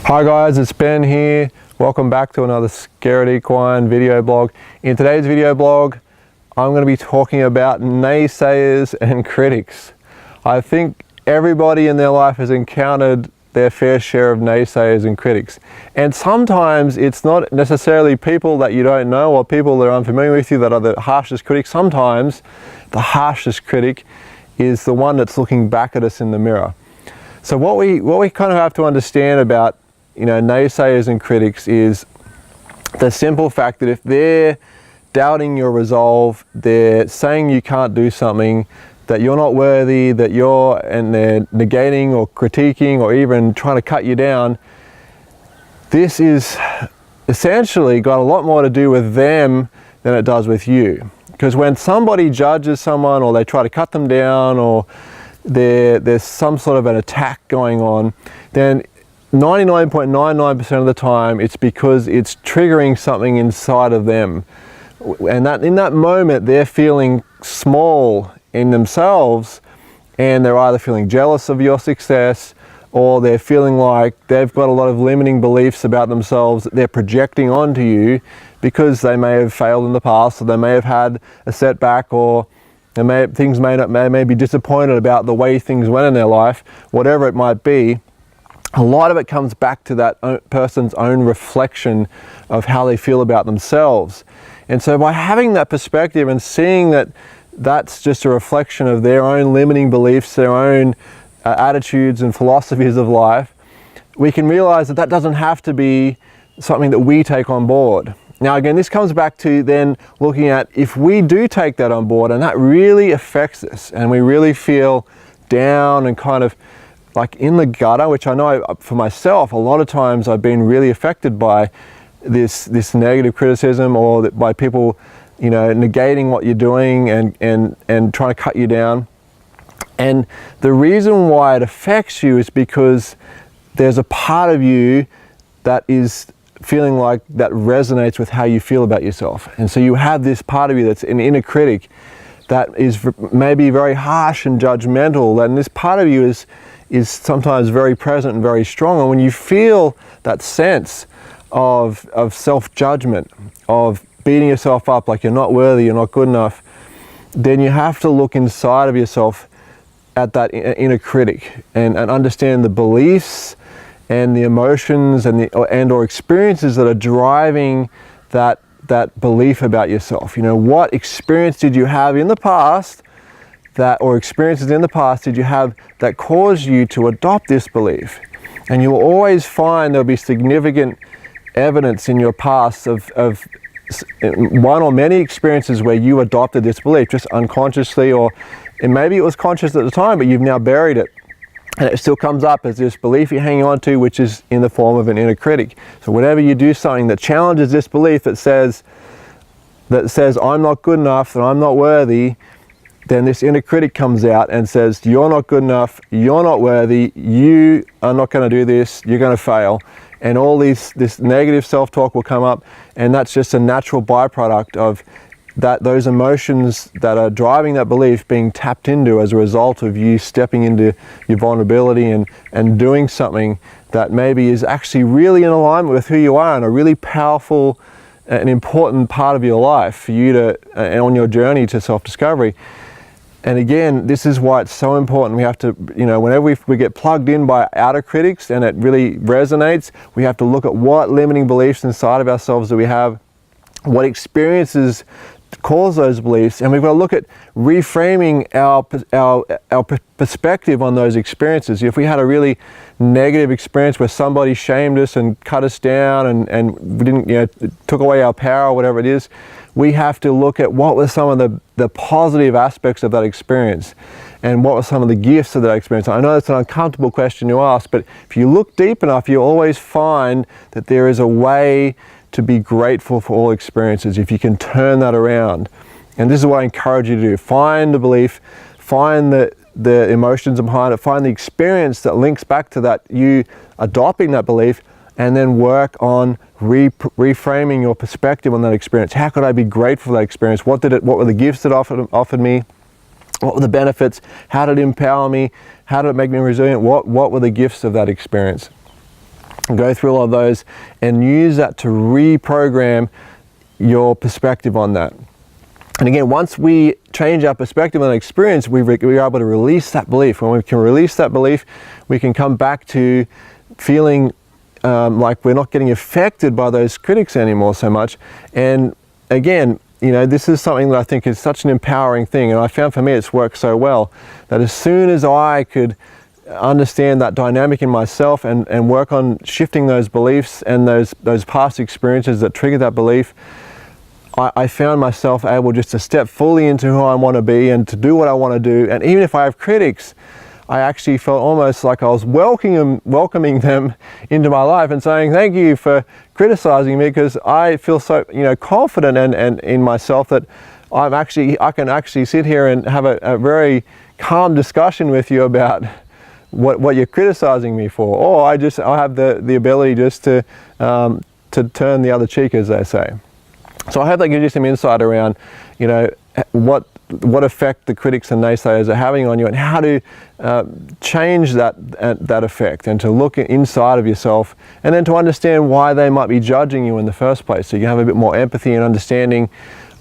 Hi guys, it's Ben here. Welcome back to another Scared Equine video blog. In today's video blog, I'm going to be talking about naysayers and critics. I think everybody in their life has encountered their fair share of naysayers and critics. And sometimes it's not necessarily people that you don't know or people that are unfamiliar with you that are the harshest critics. Sometimes the harshest critic is the one that's looking back at us in the mirror. So what we kind of have to understand about naysayers and critics is the simple fact that if they're doubting your resolve, they're saying you can't do something, that you're not worthy, and they're negating or critiquing or even trying to cut you down, this is essentially got a lot more to do with them than it does with you. Because when somebody judges someone or they try to cut them down or there's some sort of an attack going on, then 99.99% of the time it's because it's triggering something inside of them, and that in that moment they're feeling small in themselves, and they're either feeling jealous of your success or they're feeling like they've got a lot of limiting beliefs about themselves that they're projecting onto you because they may have failed in the past, or they may have had a setback, or things may be disappointed about the way things went in their life, whatever it might be. A lot of it comes back to that person's own reflection of how they feel about themselves. And so by having that perspective and seeing that that's just a reflection of their own limiting beliefs, their own attitudes and philosophies of life, we can realize that that doesn't have to be something that we take on board. Now again, this comes back to then looking at if we do take that on board and that really affects us and we really feel down and kind of like in the gutter, which I know for myself, a lot of times I've been really affected by this negative criticism, or by people, negating what you're doing and trying to cut you down. And the reason why it affects you is because there's a part of you that is feeling like that resonates with how you feel about yourself. And so you have this part of you that's an inner critic that is maybe very harsh and judgmental, and this part of you is sometimes very present and very strong. And when you feel that sense of self-judgment, of beating yourself up like you're not worthy, you're not good enough, then you have to look inside of yourself at that inner critic and understand the beliefs and the emotions and or experiences that are driving that belief about yourself. What experience did you have in the past or experiences in the past did you have that caused you to adopt this belief? And you'll always find there'll be significant evidence in your past of one or many experiences where you adopted this belief just unconsciously, and maybe it was conscious at the time, but you've now buried it. And it still comes up as this belief you're hanging on to, which is in the form of an inner critic. So whenever you do something that challenges this belief that says I'm not good enough, that I'm not worthy, then this inner critic comes out and says, you're not good enough, you're not worthy, you are not going to do this, you're going to fail. And all this negative self-talk will come up, and that's just a natural byproduct of those emotions that are driving that belief being tapped into as a result of you stepping into your vulnerability and doing something that maybe is actually really in alignment with who you are and a really powerful and important part of your life for you and on your journey to self-discovery. And again, this is why it's so important. We have to, whenever we get plugged in by outer critics and it really resonates, we have to look at what limiting beliefs inside of ourselves do we have, what experiences cause those beliefs, and we've got to look at reframing our perspective on those experiences. If we had a really negative experience where somebody shamed us and cut us down and we didn't, took away our power or whatever it is, we have to look at what were some of the positive aspects of that experience and what were some of the gifts of that experience. I know that's an uncomfortable question to ask, but if you look deep enough, you'll always find that there is a way to be grateful for all experiences if you can turn that around. And this is what I encourage you to do. Find the belief, find the emotions behind it, find the experience that links back to that, you adopting that belief, and then work on reframing your perspective on that experience. How could I be grateful for that experience? What were the gifts that offered me? What were the benefits? How did it empower me? How did it make me resilient? What were the gifts of that experience? Go through all of those and use that to reprogram your perspective on that. And again, once we change our perspective on an experience, we're able to release that belief. When we can release that belief, we can come back to feeling like we're not getting affected by those critics anymore so much. And again, you know, this is something that I think is such an empowering thing, and I found for me it's worked so well that as soon as I could understand that dynamic in myself and work on shifting those beliefs and those past experiences that triggered that belief, I found myself able just to step fully into who I want to be and to do what I want to do. And even if I have critics, I actually felt almost like I was welcoming them into my life and saying, thank you for criticizing me, because I feel so, you know, confident and in myself that I can actually sit here and have a very calm discussion with you about what you're criticizing me for. Or I have the ability just to turn the other cheek, as they say. So I hope that gives you some insight around, you know, what effect the critics and naysayers are having on you, and how to change that effect, and to look inside of yourself, and then to understand why they might be judging you in the first place, so you can have a bit more empathy and understanding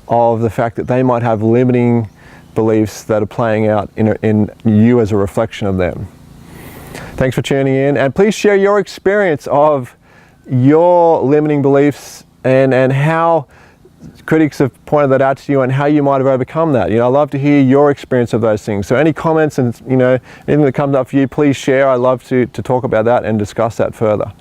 of the fact that they might have limiting beliefs that are playing out in you as a reflection of them. Thanks for tuning in, and please share your experience of your limiting beliefs and how critics have pointed that out to you, and how you might have overcome that. You know, I'd love to hear your experience of those things. So any comments and, you know, anything that comes up for you, please share. I'd love to talk about that and discuss that further.